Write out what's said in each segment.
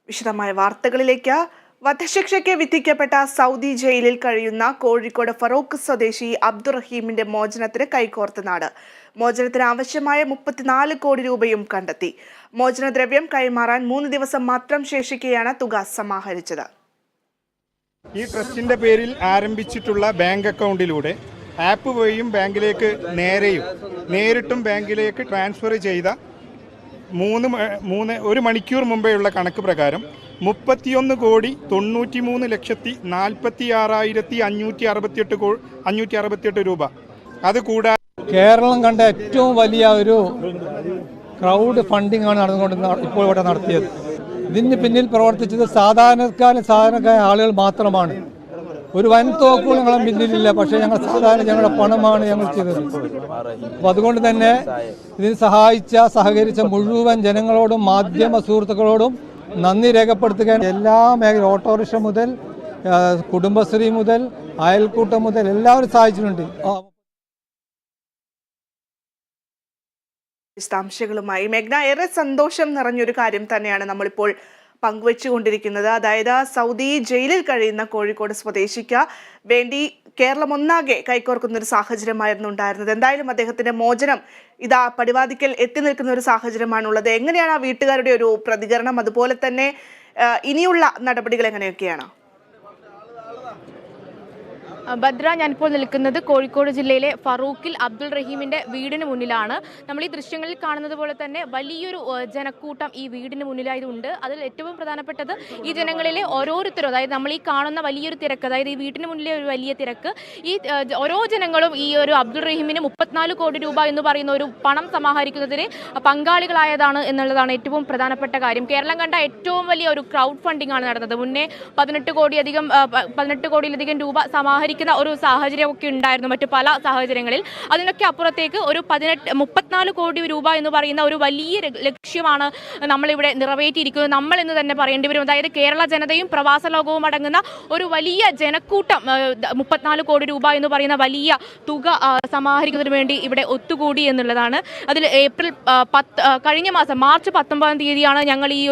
വിശദമായ വാർത്തകളിലേക്ക്. വധശിക്ഷയ്ക്ക് വിധിക്കപ്പെട്ട സൗദി ജയിലിൽ കഴിയുന്ന കോഴിക്കോട് ഫറൂഖ് സ്വദേശി അബ്ദുറഹീമിന്റെ മോചനത്തിന് കൈകോർത്ത നാട്. മോചനത്തിന് ആവശ്യമായ 34 കോടി രൂപയും കണ്ടെത്തി. മോചനദ്രവ്യം കൈമാറാൻ 3 ദിവസം മാത്രം ശേഷിക്കെയാണ് തുക സമാഹരിച്ചത്. ഈ ട്രസ്റ്റിന്റെ പേരിൽ ആരംഭിച്ചിട്ടുള്ള ബാങ്ക് അക്കൗണ്ടിലൂടെ ആപ്പ് വഴിയും ബാങ്കിലേക്ക് നേരിട്ടും ബാങ്കിലേക്ക് ട്രാൻസ്ഫർ ചെയ്ത 1 മണിക്കൂർ മുമ്പെയുള്ള കണക്ക് പ്രകാരം 31,43,46,568 രൂപ. അതുകൂടാതെ കേരളം കണ്ട ഏറ്റവും വലിയ ഒരു ക്രൗഡ് ഫണ്ടിംഗ് ആണ് ഇപ്പോൾ ഇവിടെ നടത്തിയത്. ഇതിന് പിന്നിൽ പ്രവർത്തിച്ചത് സാധാരണക്കാരായ ആളുകൾ മാത്രമാണ്. ഒരു വൻ തോക്കുകൾ ഞങ്ങളെ പിന്നിലില്ല, പക്ഷേ ഞങ്ങളുടെ പണമാണ് ഞങ്ങൾ ചെയ്തത്. അപ്പോൾ അതുകൊണ്ട് തന്നെ ഇതിന് സഹകരിച്ച മുഴുവൻ ജനങ്ങളോടും മാധ്യമ സുഹൃത്തുക്കളോടും നന്ദി രേഖപ്പെടുത്തുകയാണ്. എല്ലാ മേഖല ഓട്ടോറിക്ഷ മുതൽ കുടുംബശ്രീ മുതൽ അയൽക്കൂട്ടം മുതൽ എല്ലാവരും സഹായിച്ചിട്ടുണ്ട്. വിശദാംശങ്ങളുമായി മേഘ്ന, ഏറെ സന്തോഷം നിറഞ്ഞൊരു കാര്യം തന്നെയാണ് നമ്മളിപ്പോൾ പങ്കുവെച്ചുകൊണ്ടിരിക്കുന്നത്. അതായത് സൗദി ജയിലിൽ കഴിയുന്ന കോഴിക്കോട് സ്വദേശിക്ക് വേണ്ടി കേരളം ഒന്നാകെ കൈകോർക്കുന്ന ഒരു സാഹചര്യമായിരുന്നു ഉണ്ടായിരുന്നത്. എന്തായാലും അദ്ദേഹത്തിന്റെ മോചനം ഇതാ പടിവാതിക്കൽ എത്തി നിൽക്കുന്ന ഒരു സാഹചര്യമാണുള്ളത്. എങ്ങനെയാണ് ആ വീട്ടുകാരുടെ ഒരു പ്രതികരണം? അതുപോലെ തന്നെ ഇനിയുള്ള നടപടികൾ എങ്ങനെയൊക്കെയാണ്? ഭദ്ര, ഞാനിപ്പോൾ നിൽക്കുന്നത് കോഴിക്കോട് ജില്ലയിലെ ഫറൂഖിൽ അബ്ദുൾ റഹീമിന്റെ വീടിന് മുന്നിലാണ്. നമ്മൾ ഈ ദൃശ്യങ്ങളിൽ കാണുന്നത് പോലെ തന്നെ വലിയൊരു ജനക്കൂട്ടം ഈ വീടിന് മുന്നിലായതുണ്ട്. അതിൽ ഏറ്റവും പ്രധാനപ്പെട്ടത് ഈ ജനങ്ങളിലെ ഓരോരുത്തരും, അതായത് നമ്മൾ ഈ കാണുന്ന വലിയൊരു തിരക്ക്, അതായത് ഈ വീട്ടിന് മുന്നിലെ ഒരു വലിയ തിരക്ക്, ഈ ഓരോ ജനങ്ങളും ഈ ഒരു അബ്ദുൾ റഹീമിന് 34 കോടി രൂപ എന്ന് പറയുന്ന ഒരു പണം സമാഹരിക്കുന്നതിന് പങ്കാളികളായതാണ് എന്നുള്ളതാണ് ഏറ്റവും പ്രധാനപ്പെട്ട കാര്യം. കേരളം കണ്ട ഏറ്റവും വലിയ ഒരു ക്രൗഡ് ഫണ്ടിംഗ് ആണ് നടന്നത്. മുന്നേ 18 കോടിയിലധികം രൂപ സമാഹരിക്കുന്ന ഒരു സാഹചര്യമൊക്കെ ഉണ്ടായിരുന്നു മറ്റു പല സാഹചര്യങ്ങളിൽ. അതിനൊക്കെ അപ്പുറത്തേക്ക് ഒരു 34 കോടി രൂപ എന്ന് പറയുന്ന ഒരു വലിയ ലക്ഷ്യമാണ് നമ്മളിവിടെ നിറവേറ്റിയിരിക്കുന്നത്. നമ്മൾ എന്ന് തന്നെ പറയേണ്ടി വരും. അതായത് കേരള ജനതയും പ്രവാസ ലോകവും അടങ്ങുന്ന ഒരു വലിയ ജനക്കൂട്ടം 34 കോടി രൂപ എന്ന് പറയുന്ന വലിയ തുക സമാഹരിക്കുന്നതിന് വേണ്ടി ഇവിടെ ഒത്തുകൂടി എന്നുള്ളതാണ്. അതിൽ കഴിഞ്ഞ മാസം മാർച്ച് 19 തീയതിയാണ് ഞങ്ങൾ ഈ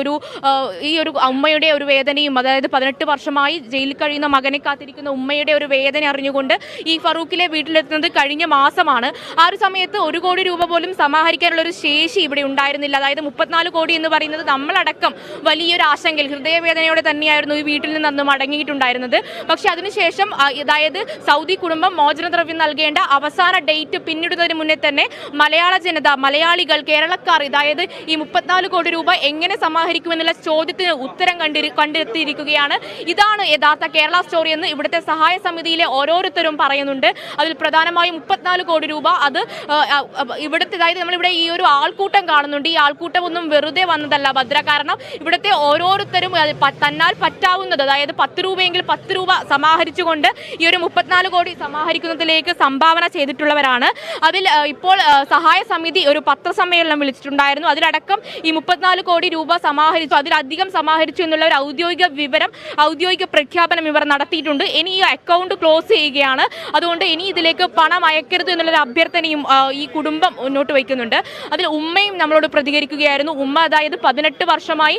ഒരു ഉമ്മയുടെ ഒരു വേദനയും, അതായത് 18 വർഷമായി ജയിലിൽ കഴിയുന്ന മകനെ കാത്തിരിക്കുന്ന ഉമ്മയുടെ ഒരു വേദന അറിഞ്ഞുകൊണ്ട് ഈ ഫറൂഖിലെ വീട്ടിലെത്തുന്നത് കഴിഞ്ഞ മാസമാണ്. ആ ഒരു സമയത്ത് 1 കോടി രൂപ പോലും സമാഹരിക്കാനുള്ള ഒരു ശേഷി ഇവിടെ ഉണ്ടായിരുന്നില്ല. അതായത് 34 കോടി എന്ന് പറയുന്നത് നമ്മളടക്കം വലിയൊരു ആശങ്കയിൽ ഹൃദയവേദനയോടെ തന്നെയായിരുന്നു ഈ വീട്ടിൽ നിന്ന് അന്ന് മടങ്ങിയിട്ടുണ്ടായിരുന്നത്. പക്ഷെ അതിനുശേഷം അതായത് സൗദി കുടുംബം മോചനദ്രവ്യം നൽകേണ്ട അവസാന ഡേറ്റ് പിന്നിടുന്നതിന് മുന്നേ തന്നെ മലയാള ജനത, മലയാളികൾ, കേരളക്കാർ അതായത് ഈ 34 കോടി രൂപ എങ്ങനെ സമാഹരിക്കുമെന്നുള്ള ചോദ്യത്തിന് ഉത്തരം കണ്ടെത്തിയിരിക്കുകയാണ്. ഇതാണ് യഥാർത്ഥ കേരള സ്റ്റോറി എന്ന് ഇവിടുത്തെ സഹായ സമിതിയിലെ ഓരോരുത്തരും പറയുന്നുണ്ട്. അതിൽ പ്രധാനമായും 34 കോടി രൂപ അത് ഇവിടുത്തെ, അതായത് നമ്മളിവിടെ ഈ ഒരു ആൾക്കൂട്ടം കാണുന്നുണ്ട്. ഈ ആൾക്കൂട്ടം ഒന്നും വെറുതെ വന്നതല്ല ഭദ്ര. കാരണം ഇവിടുത്തെ ഓരോരുത്തരും തന്നാൽ പറ്റാവുന്നത്, അതായത് 10 രൂപയെങ്കിൽ 10 രൂപ സമാഹരിച്ചുകൊണ്ട് ഈ ഒരു 34 കോടി സമാഹരിക്കുന്നതിലേക്ക് സംഭാവന ചെയ്തിട്ടുള്ളവരാണ്. അതിൽ ഇപ്പോൾ സഹായ സമിതി ഒരു പത്രസമ്മേളനം വിളിച്ചിട്ടുണ്ടായിരുന്നു. അതിലടക്കം ഈ 34 കോടി രൂപ സമാഹരിച്ചു, അതിലധികം സമാഹരിച്ചു എന്നുള്ള ഒരു ഔദ്യോഗിക പ്രഖ്യാപനം ഇവർ നടത്തിയിട്ടുണ്ട്. ഇനി ഈ അക്കൗണ്ട് ക്ലോസ് ചെയ്യുകയാണ്. അതുകൊണ്ട് ഇനി ഇതിലേക്ക് പണം അയക്കരുത് എന്നുള്ളൊരു അഭ്യർത്ഥനയും ഈ കുടുംബം മുന്നോട്ട് വയ്ക്കുന്നുണ്ട്. അതിൽ ഉമ്മയും നമ്മളോട് പ്രതികരിക്കുകയായിരുന്നു. ഉമ്മ അതായത് 18 വർഷമായി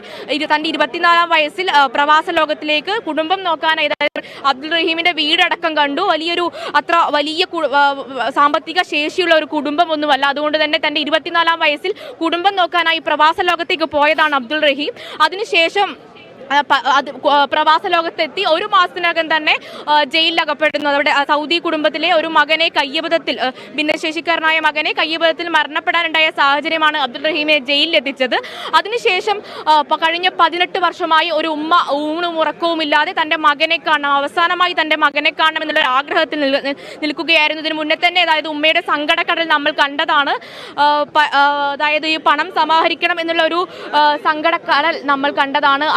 തൻ്റെ 24-ാം വയസ്സിൽ പ്രവാസ ലോകത്തിലേക്ക് കുടുംബം നോക്കാനായി, അതായത് അബ്ദുൾ റഹീമിന്റെ വീടടക്കം കണ്ടു. അത്ര വലിയ സാമ്പത്തിക ശേഷിയുള്ള ഒരു കുടുംബം ഒന്നുമല്ല. അതുകൊണ്ട് തന്നെ തൻ്റെ 24-ാം വയസ്സിൽ കുടുംബം നോക്കാനായി പ്രവാസ ലോകത്തേക്ക് പോയതാണ് അബ്ദുൾ റഹീം. അതിനുശേഷം പ്രവാസ ലോകത്തെത്തി 1 മാസത്തിനകം തന്നെ ജയിലിലകപ്പെടുന്നു. അവിടെ സൗദി കുടുംബത്തിലെ ഒരു മകനെ കയ്യബദ്ധത്തിൽ, ഭിന്നശേഷിക്കാരനായ മകനെ കയ്യബദ്ധത്തിൽ മരണപ്പെടാനുണ്ടായ സാഹചര്യമാണ് അബ്ദുൾ റഹീമിനെ ജയിലിലെത്തിച്ചത്. അതിനുശേഷം കഴിഞ്ഞ 18 വർഷമായി ഒരു ഉമ്മ ഊണും ഉറക്കവും ഇല്ലാതെ തൻ്റെ മകനെ കാണണം, അവസാനമായി തൻ്റെ മകനെ കാണണം എന്നുള്ള ആഗ്രഹത്തിൽ നിൽക്കുകയായിരുന്നു. ഇതിന് മുന്നേ തന്നെ അതായത് ഉമ്മയുടെ സങ്കടക്കടൽ നമ്മൾ കണ്ടതാണ്. അതായത് ഈ പണം സമാഹരിക്കണം എന്നുള്ള ഒരു സങ്കടക്കടൽ നമ്മൾ കണ്ടതാണ്.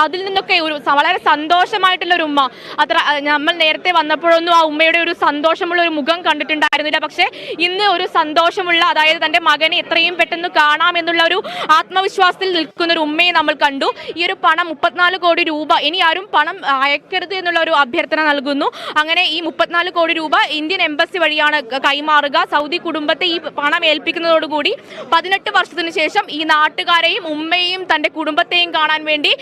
അതിൽ നിന്നൊക്കെ വളരെ സന്തോഷമായിട്ടുള്ള ഒരു ഉമ്മ, അത്ര നമ്മൾ നേരത്തെ വന്നപ്പോഴൊന്നും ആ ഉമ്മയുടെ ഒരു സന്തോഷമുള്ള ഒരു മുഖം കണ്ടിട്ടുണ്ടായിരുന്നില്ല. പക്ഷേ ഇന്ന് ഒരു സന്തോഷമുള്ള, അതായത് തൻ്റെ മകനെ എത്രയും പെട്ടെന്ന് കാണാമെന്നുള്ള ഒരു ആത്മവിശ്വാസത്തിൽ നിൽക്കുന്ന ഒരു ഉമ്മയെ നമ്മൾ കണ്ടു. ഈ ഒരു പണം 34 കോടി രൂപ ഇനി ആരും പണം അയക്കരുത് എന്നുള്ള ഒരു അഭ്യർത്ഥന നൽകുന്നു. അങ്ങനെ ഈ 34 കോടി രൂപ ഇന്ത്യൻ എംബസി വഴിയാണ് കൈമാറുക. സൗദി കുടുംബത്തെ ഈ പണം ഏൽപ്പിക്കുന്നതോടുകൂടി 18 വർഷത്തിന് ശേഷം ഈ നാട്ടുകാരെയും ഉമ്മയെയും തൻ്റെ കുടുംബത്തെയും കാണാൻ വേണ്ടി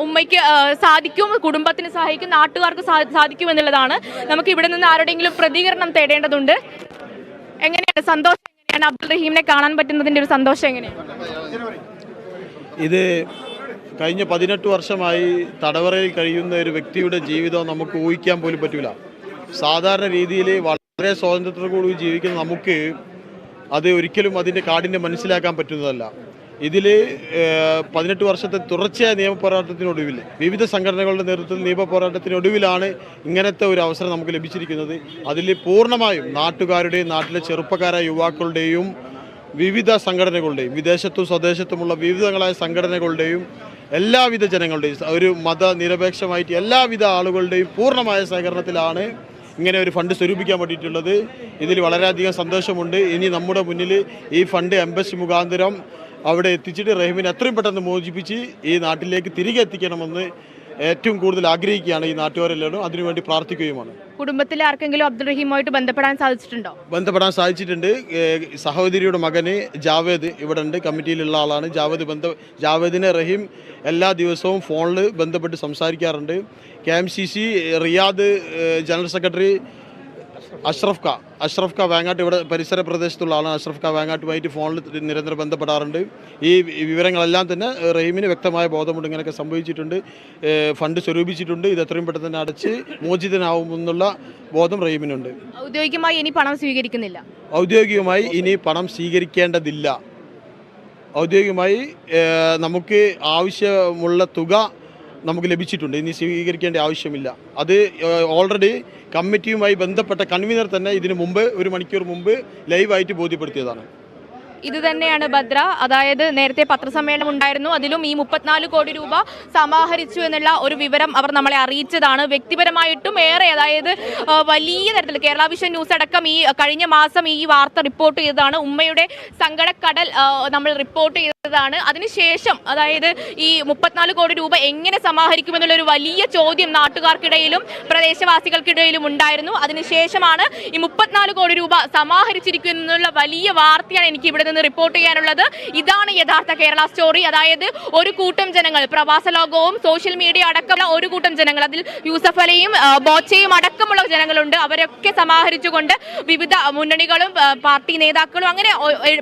ഉമ്മയ്ക്ക് സാധിക്കും, കുടുംബത്തിന് സഹായിക്കും, നാട്ടുകാർക്ക് സാധിക്കും എന്നുള്ളതാണ്. നമുക്ക് ഇവിടെ നിന്ന് ആരുടെയെങ്കിലും പ്രതികരണം തേടേണ്ടതുണ്ട്. എങ്ങനെയാണ് സന്തോഷം? എങ്ങനെയാണ് അബ്ദുൾ റഹീമിനെ കാണാൻ പറ്റുന്നതിന്റെ ഒരു സന്തോഷം എങ്ങനെയാണ്? ഇത് കഴിഞ്ഞ 18 വർഷമായി തടവറയിൽ കഴിയുന്ന ഒരു വ്യക്തിയുടെ ജീവിതം നമുക്ക് ഊഹിക്കാൻ പോലും പറ്റില്ല. സാധാരണ രീതിയിൽ വളരെ സ്വാതന്ത്ര്യത്തോടുകൂടി ജീവിക്കുന്ന നമുക്ക് അത് ഒരിക്കലും അതിൻ്റെ കാഠിന്യം മനസ്സിലാക്കാൻ പറ്റുന്നതല്ല. ഇതിൽ 18 വർഷത്തെ തുടർച്ചയായ നിയമപോരാട്ടത്തിനൊടുവിൽ വിവിധ സംഘടനകളുടെ നേതൃത്വത്തിൽ നിയമപോരാട്ടത്തിനൊടുവിലാണ് ഇങ്ങനത്തെ ഒരു അവസരം നമുക്ക് ലഭിച്ചിരിക്കുന്നത്. അതിൽ പൂർണ്ണമായും നാട്ടുകാരുടെയും നാട്ടിലെ ചെറുപ്പക്കാരായ യുവാക്കളുടെയും വിവിധ സംഘടനകളുടെയും വിദേശത്തും സ്വദേശത്തുമുള്ള വിവിധങ്ങളായ സംഘടനകളുടെയും എല്ലാവിധ ജനങ്ങളുടെയും ഒരു മതനിരപേക്ഷമായിട്ട് എല്ലാവിധ ആളുകളുടെയും പൂർണ്ണമായ സഹകരണത്തിലാണ് ഇങ്ങനെ ഒരു ഫണ്ട് സ്വരൂപിക്കാൻ വേണ്ടിയിട്ടുള്ളത്. ഇതിൽ വളരെയധികം സന്തോഷമുണ്ട്. ഇനി നമ്മുടെ മുന്നിൽ ഈ ഫണ്ട് എംബസി മുഖാന്തരം അവിടെ എത്തിച്ചിട്ട് റഹീമിനെ എത്രയും പെട്ടെന്ന് മോചിപ്പിച്ച് ഈ നാട്ടിലേക്ക് തിരികെ എത്തിക്കണമെന്ന് ഏറ്റവും കൂടുതൽ ആഗ്രഹിക്കുകയാണ് ഈ നാട്ടുകാരെല്ലാവരും. അതിനുവേണ്ടി പ്രാർത്ഥിക്കുകയുമാണ്. കുടുംബത്തിലെ ആർക്കെങ്കിലും അബ്ദുൾ റഹീമുമായിട്ട് ബന്ധപ്പെടാൻ സാധിച്ചിട്ടുണ്ടോ? ബന്ധപ്പെടാൻ സാധിച്ചിട്ടുണ്ട്. സഹോദരിയുടെ മകന് ജാവേദ് ഇവിടെ ഉണ്ട്, കമ്മിറ്റിയിലുള്ള ആളാണ്. ജാവേദിനെ റഹീം എല്ലാ ദിവസവും ഫോണിൽ ബന്ധപ്പെട്ട് സംസാരിക്കാറുണ്ട്. KMCC Riyadh general secretary Ashraf ഖാ വേങ്ങാട്ട് ഇവിടെ പരിസര പ്രദേശത്തുള്ള ആളാണ്. അഷ്റഫ് ഖാ വേങ്ങാട്ടുമായിട്ട് ഫോണിൽ നിരന്തരം ബന്ധപ്പെടാറുണ്ട്. ഈ വിവരങ്ങളെല്ലാം തന്നെ റഹീമിന് വ്യക്തമായ ബോധമുണ്ട്. ഇങ്ങനെയൊക്കെ സംഭവിച്ചിട്ടുണ്ട്, ഫണ്ട് സ്വരൂപിച്ചിട്ടുണ്ട്. ഇത് എത്രയും പെട്ടെന്ന് തന്നെ അടച്ച് മോചിതനാവുമെന്നുള്ള ബോധം റഹീമിനുണ്ട്. ഔദ്യോഗികമായി ഇനി പണം സ്വീകരിക്കുന്നില്ല. ഔദ്യോഗികമായി ഇനി പണം സ്വീകരിക്കേണ്ടതില്ല. ഔദ്യോഗികമായി നമുക്ക് ആവശ്യമുള്ള തുക നമുക്ക് ലഭിച്ചിട്ടുണ്ട്. ഇനി സ്വീകരിക്കേണ്ട ആവശ്യമില്ല. അത് ഓൾറെഡി കമ്മിറ്റിയുമായി ബന്ധപ്പെട്ട കൺവീനർ തന്നെ ഇതിനു മുമ്പ് 1 മണിക്കൂർ മുമ്പ് ലൈവായിട്ട് ബോധ്യപ്പെടുത്തിയതാണ്. ഇത് തന്നെയാണ് ഭദ്ര. അതായത് നേരത്തെ പത്രസമ്മേളനം ഉണ്ടായിരുന്നു, അതിലും ഈ 34 കോടി രൂപ സമാഹരിച്ചു എന്നുള്ള ഒരു വിവരം അവർ നമ്മളെ അറിയിച്ചതാണ്. വ്യക്തിപരമായിട്ടും ഏറെ, അതായത് വലിയ തരത്തിൽ കേരള വിഷൻ ന്യൂസ് അടക്കം ഈ കഴിഞ്ഞ മാസം ഈ വാർത്ത റിപ്പോർട്ട് ചെയ്തതാണ്. ഉമ്മയുടെ സങ്കടക്കടൽ നമ്മൾ റിപ്പോർട്ട് ചെയ്തതാണ്. അതിനുശേഷം അതായത് ഈ 34 കോടി രൂപ എങ്ങനെ സമാഹരിക്കുമെന്നുള്ളൊരു വലിയ ചോദ്യം നാട്ടുകാർക്കിടയിലും പ്രദേശവാസികൾക്കിടയിലും ഉണ്ടായിരുന്നു. അതിനുശേഷമാണ് ഈ 34 കോടി രൂപ സമാഹരിച്ചിരിക്കുന്നുള്ള വലിയ വാർത്തയാണ് എനിക്ക് ഇവിടെ നിന്ന് റിപ്പോർട്ട് ചെയ്യാനുള്ളത്. ഇതാണ് യഥാർത്ഥ കേരള സ്റ്റോറി. അതായത് ഒരു കൂട്ടം ജനങ്ങൾ, പ്രവാസ ലോകവും സോഷ്യൽ മീഡിയ അടക്കമുള്ള ഒരു കൂട്ടം ജനങ്ങൾ, അതിൽ യൂസഫ് അലിയും ബോച്ചയും അടക്കമുള്ള ജനങ്ങളുണ്ട്. അവരൊക്കെ സമാഹരിച്ചുകൊണ്ട് വിവിധ മുന്നണികളും പാർട്ടി നേതാക്കളും, അങ്ങനെ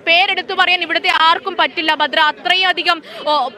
പേരെടുത്തു പറയാൻ ഇവിടുത്തെ ആർക്കും പറ്റില്ല ഭദ്ര. അത്രയും അധികം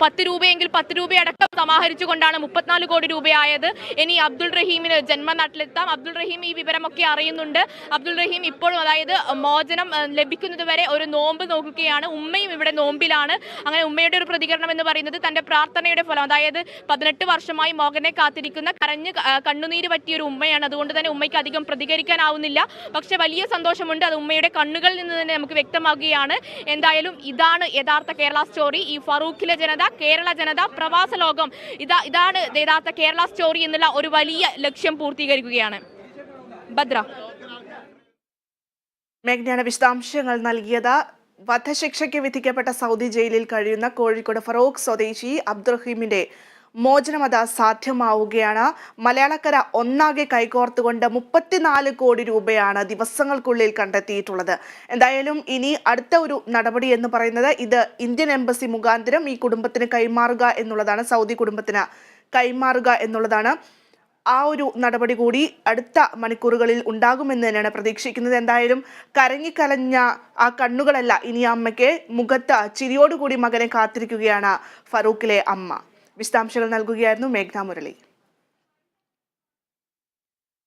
10 രൂപയെങ്കിൽ 10 രൂപയടക്കം സമാഹരിച്ചുകൊണ്ടാണ് 34 കോടി രൂപയായത്. ഇനി അബ്ദുൾ റഹീമിന് ജന്മനാട്ടിലെത്താം. അബ്ദുൾ റഹീം ഈ വിവരമൊക്കെ അറിയുന്നുണ്ട്. അബ്ദുൾ റഹീം ഇപ്പോഴും അതായത് മോചനം ലഭിക്കുന്നത് വരെ ഒരു നോമ്പ് നോക്കുകയാണ്. ഉമ്മയും ഇവിടെ നോമ്പിലാണ്. അങ്ങനെ ഉമ്മയുടെ ഒരു പ്രതികരണം എന്ന് പറയുന്നത് തന്റെ പ്രാർത്ഥനയുടെ ഫലം, അതായത് 18 വർഷമായി മകനെ കാത്തിരിക്കുന്ന കരഞ്ഞ് കണ്ണുനീര് പറ്റിയ ഒരു ഉമ്മയാണ്. അതുകൊണ്ട് തന്നെ ഉമ്മയ്ക്ക് അധികം പ്രതികരിക്കാനാവുന്നില്ല. പക്ഷെ വലിയ സന്തോഷമുണ്ട്. അത് ഉമ്മയുടെ കണ്ണുകളിൽ നിന്ന് തന്നെ നമുക്ക് വ്യക്തമാകുകയാണ്. എന്തായാലും ഇതാണ് യഥാർത്ഥ കേരള സ്റ്റോറി. ഈ ഫറൂഖിലെ ജനത, കേരള ജനത, പ്രവാസ ലോകം, ഇതാണ് യഥാർത്ഥ കേരള സ്റ്റോറി എന്നുള്ള ഒരു വലിയ ലക്ഷ്യം പൂർത്തീകരിക്കുകയാണ്. ഭദ്ര, മേഘ്നയാണ് വിശദാംശങ്ങൾ നൽകിയത്. വധശിക്ഷയ്ക്ക് വിധിക്കപ്പെട്ട സൗദി ജയിലിൽ കഴിയുന്ന കോഴിക്കോട് ഫറൂഖ് സ്വദേശി അബ്ദുൾ റഹീമിന്റെ മോചനം അത് സാധ്യമാവുകയാണ്. മലയാളക്കര ഒന്നാകെ കൈകോർത്തുകൊണ്ട് 34 കോടി രൂപയാണ് ദിവസങ്ങൾക്കുള്ളിൽ കണ്ടെത്തിയിട്ടുള്ളത്. എന്തായാലും ഇനി അടുത്ത ഒരു നടപടി എന്ന് പറയുന്നത് ഇത് ഇന്ത്യൻ എംബസി മുഖാന്തരം ഈ കുടുംബത്തിന് കൈമാറുക എന്നുള്ളതാണ്, സൗദി കുടുംബത്തിന് കൈമാറുക എന്നുള്ളതാണ്. ആ ഒരു നടപടി കൂടി അടുത്ത മണിക്കൂറുകളിൽ ഉണ്ടാകുമെന്ന് തന്നെയാണ് പ്രതീക്ഷിക്കുന്നത്. എന്തായാലും കരഞ്ഞിക്കലഞ്ഞ ആ കണ്ണുകളല്ല ഇനി അമ്മയ്ക്ക് മുഖത്ത് ചിരിയോടുകൂടി മകനെ കാത്തിരിക്കുകയാണ് ഫറൂഖിലെ അമ്മ. വിശദാംശങ്ങൾ നൽകുകയായിരുന്നു മേഘ്ന മുരളി.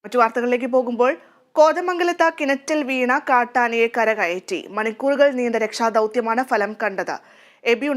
മറ്റു വാർത്തകളിലേക്ക് പോകുമ്പോൾ, കോതമംഗലത്ത് കിണറ്റിൽ വീണ കാട്ടാനയെ കരകയറ്റി. മണിക്കൂറുകൾ നീണ്ട രക്ഷാദൗത്യമാണ് ഫലം കണ്ടത്. എബി